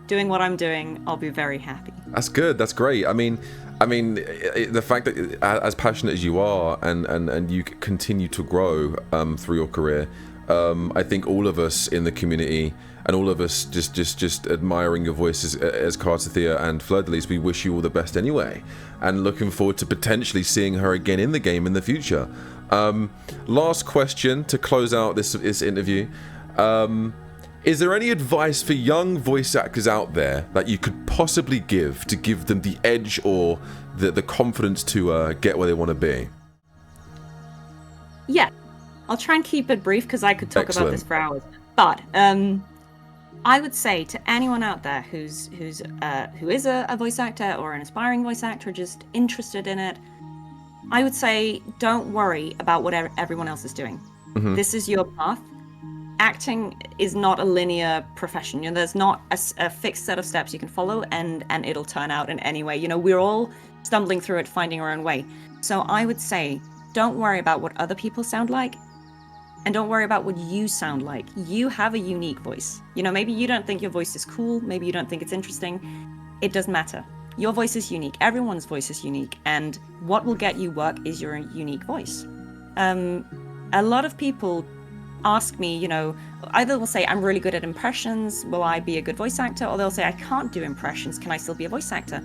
S2: doing what I'm doing, I'll be very happy.
S1: That's good. That's great. I mean, the fact that as passionate as you are, and you continue to grow through your career, I think all of us in the community, and all of us just admiring your voices as Cartethiya and Fleur de Lis, we wish you all the best anyway, and looking forward to potentially seeing her again in the game in the future. Last question to close out this interview. Is there any advice for young voice actors out there that you could possibly give to give them the edge or the confidence to get where they want to be?
S2: Yeah, I'll try and keep it brief because I could talk about this for hours. But I would say to anyone out there who is a voice actor or an aspiring voice actor, just interested in it, I would say don't worry about what everyone else is doing. Mm-hmm. This is your path. Acting is not a linear profession. There's not a fixed set of steps you can follow and it'll turn out in any way. We're all stumbling through it, finding our own way. So I would say don't worry about what other people sound like. And don't worry about what you sound like. You have a unique voice. Maybe you don't think your voice is cool. Maybe you don't think it's interesting. It doesn't matter. Your voice is unique. Everyone's voice is unique. And what will get you work is your unique voice. A lot of people ask me, either will say, I'm really good at impressions. Will I be a good voice actor? Or they'll say, I can't do impressions. Can I still be a voice actor?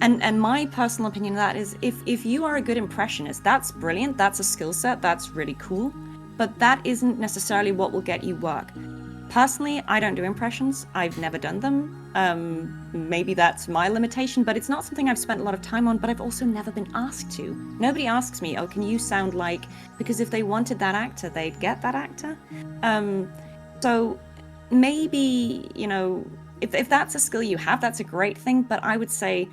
S2: And my personal opinion of that is if you are a good impressionist, that's brilliant. That's a skill set. That's really cool. But that isn't necessarily what will get you work. Personally, I don't do impressions. I've never done them. Maybe that's my limitation, but it's not something I've spent a lot of time on, but I've also never been asked to. Nobody asks me, oh, can you sound like, because if they wanted that actor, they'd get that actor. So maybe, if that's a skill you have, that's a great thing, but I would say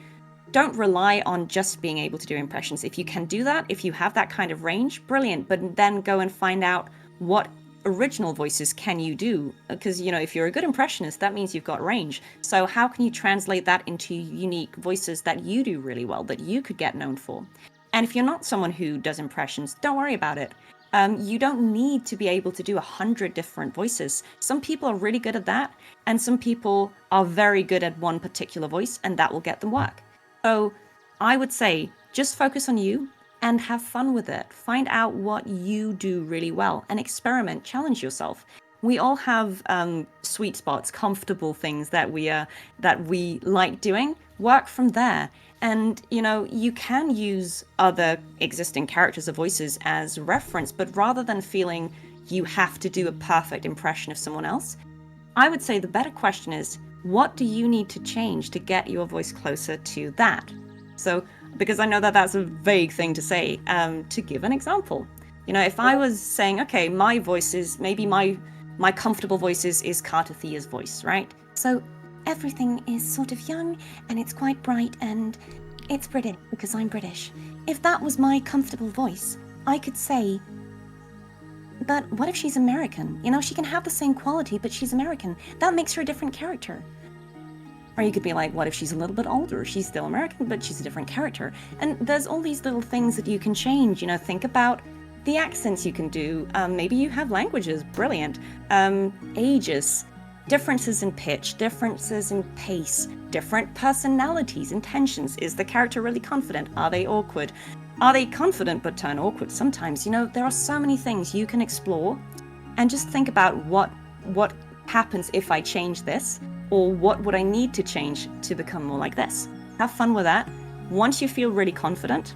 S2: don't rely on just being able to do impressions. If you can do that, if you have that kind of range, brilliant. But then go and find out what original voices can you do. Because, if you're a good impressionist, that means you've got range. So how can you translate that into unique voices that you do really well, that you could get known for? And if you're not someone who does impressions, don't worry about it. You don't need to be able to do 100 different voices. Some people are really good at that, and some people are very good at one particular voice, and that will get them work. So I would say just focus on you and have fun with it. Find out what you do really well and experiment, challenge yourself. we all have sweet spots, comfortable things that we like doing. Work from there. And, you can use other existing characters or voices as reference, but rather than feeling you have to do a perfect impression of someone else, I would say the better question is, what do you need to change to get your voice closer to that? So, because I know that that's a vague thing to say, to give an example. If I was saying, okay, my voice is, maybe my comfortable voice is Cartethiya's voice, right? So everything is sort of young and it's quite bright and it's British because I'm British. If that was my comfortable voice, I could say, but what if she's American? She can have the same quality, but she's American. That makes her a different character. Or you could be like, what if she's a little bit older? She's still American, but she's a different character. And there's all these little things that you can change. Think about the accents you can do. Maybe you have languages, brilliant. Ages, differences in pitch, differences in pace, different personalities, intentions. Is the character really confident? Are they awkward? Are they confident but turn awkward sometimes? There are so many things you can explore, and just think about what happens if I change this, or what would I need to change to become more like this. Have fun with that. Once you feel really confident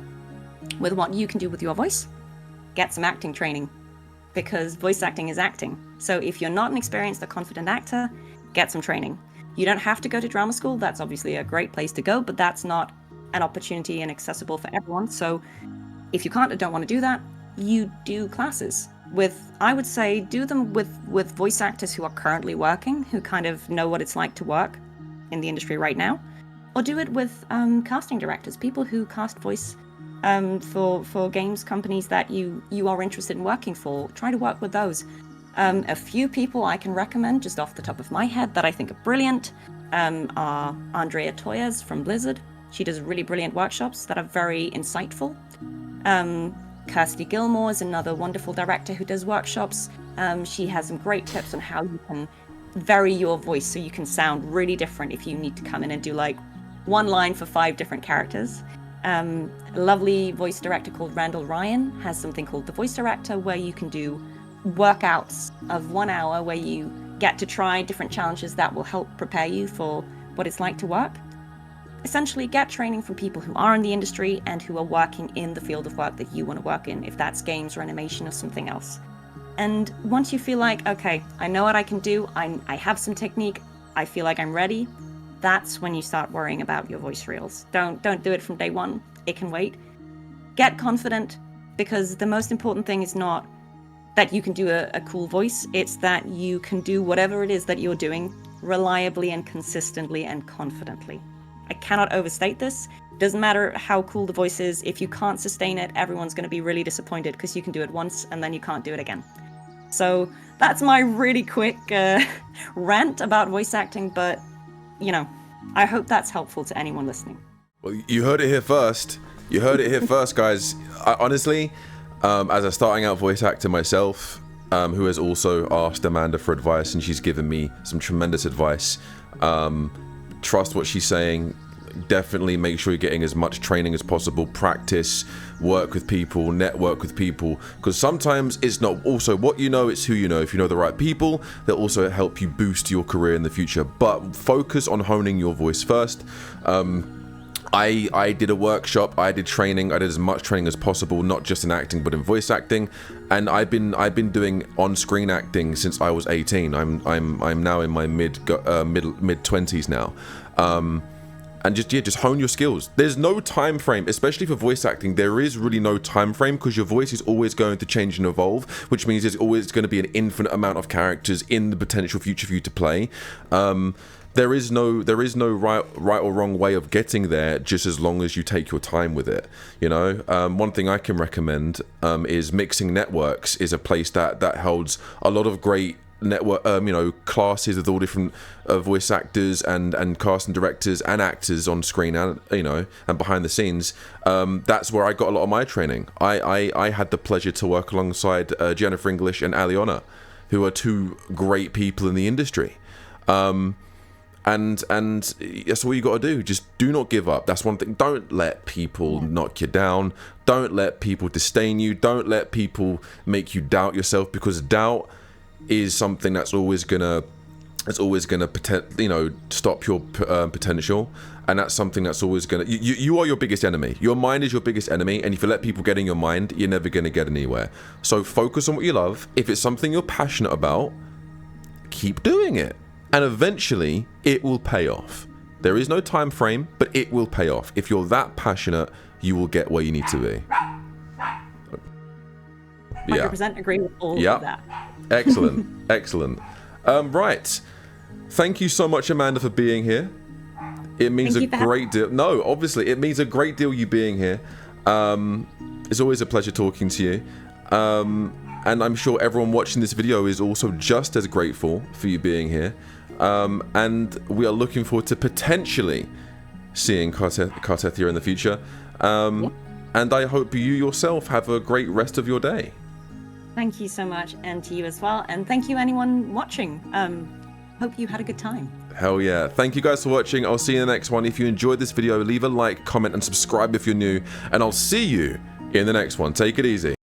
S2: with what you can do with your voice, get some acting training, because voice acting is acting. So if you're not an experienced or confident actor, get some training. You don't have to go to drama school. That's obviously a great place to go, but that's not an opportunity and accessible for everyone. So if you can't or don't want to do that, you do classes I would say, do them with voice actors who are currently working, who kind of know what it's like to work in the industry right now, or do it with casting directors, people who cast voice for games companies that you are interested in working for. Try to work with those. A few people I can recommend just off the top of my head that I think are brilliant are Andrea Toyas from Blizzard. She does really brilliant workshops that are very insightful. Kirsty Gilmore is another wonderful director who does workshops. She has some great tips on how you can vary your voice so you can sound really different if you need to come in and do like one line for 5 different characters. A lovely voice director called Randall Ryan has something called the Voice Director, where you can do workouts of 1 hour where you get to try different challenges that will help prepare you for what it's like to work. Essentially, get training from people who are in the industry and who are working in the field of work that you want to work in, if that's games or animation or something else. And once you feel like, okay, I know what I can do, I have some technique, I feel like I'm ready, that's when you start worrying about your voice reels. Don't do it from day one. It can wait. Get confident, because the most important thing is not that you can do a cool voice, it's that you can do whatever it is that you're doing reliably and consistently and confidently. I cannot overstate this. Doesn't matter how cool the voice is, if you can't sustain it, everyone's going to be really disappointed, because you can do it once and then you can't do it again. So that's my really quick rant about voice acting, but I hope that's helpful to anyone listening.
S1: Well, you heard it here first. Guys. Honestly, as a starting out voice actor myself, who has also asked Amanda for advice, and she's given me some tremendous advice. Trust what she's saying. Definitely make sure you're getting as much training as possible. Practice, work with people, network with people, because sometimes it's not also what you know, it's who you know. If you know the right people, they'll also help you boost your career in the future. But focus on honing your voice first. I did a workshop, I did training, I did as much training as possible, not just in acting but in voice acting, and I've been doing on-screen acting since I was 18. I'm now in my mid 20s now, and just hone your skills. There's no time frame, especially for voice acting. There is really no time frame, because your voice is always going to change and evolve, which means there's always going to be an infinite amount of characters in the potential future for you to play. There is no right or wrong way of getting there, just as long as you take your time with it. One thing I can recommend is Mixing Networks is a place that holds a lot of great network, classes with all different voice actors and casting directors and actors on screen and and behind the scenes. That's where I got a lot of my training. I had the pleasure to work alongside Jennifer English and Aliona, who are 2 great people in the industry. And that's all you got to do. Just do not give up. That's one thing. Don't let people knock you down. Don't let people disdain you. Don't let people make you doubt yourself, because doubt is something that's always gonna stop your potential, and that's something that's always gonna you are your biggest enemy. Your mind is your biggest enemy, and if you let people get in your mind, you're never gonna get anywhere. So focus on what you love. If it's something you're passionate about, keep doing it, and eventually it will pay off. There is no time frame, but it will pay off. If you're that passionate, you will get where you need to be.
S2: 100% agree with all of that.
S1: Excellent. Excellent. Right. Thank you so much, Amanda, for being here. It means a great deal. No, obviously, it means a great deal you being here. It's always a pleasure talking to you. And I'm sure everyone watching this video is also just as grateful for you being here. And we are looking forward to potentially seeing Cartethiya in the future. And I hope you yourself have a great rest of your day.
S2: Thank you so much, and to you as well. And thank you, anyone watching. Hope you had a good time.
S1: Hell yeah. Thank you guys for watching. I'll see you in the next one. If you enjoyed this video, leave a like, comment, and subscribe if you're new. And I'll see you in the next one. Take it easy.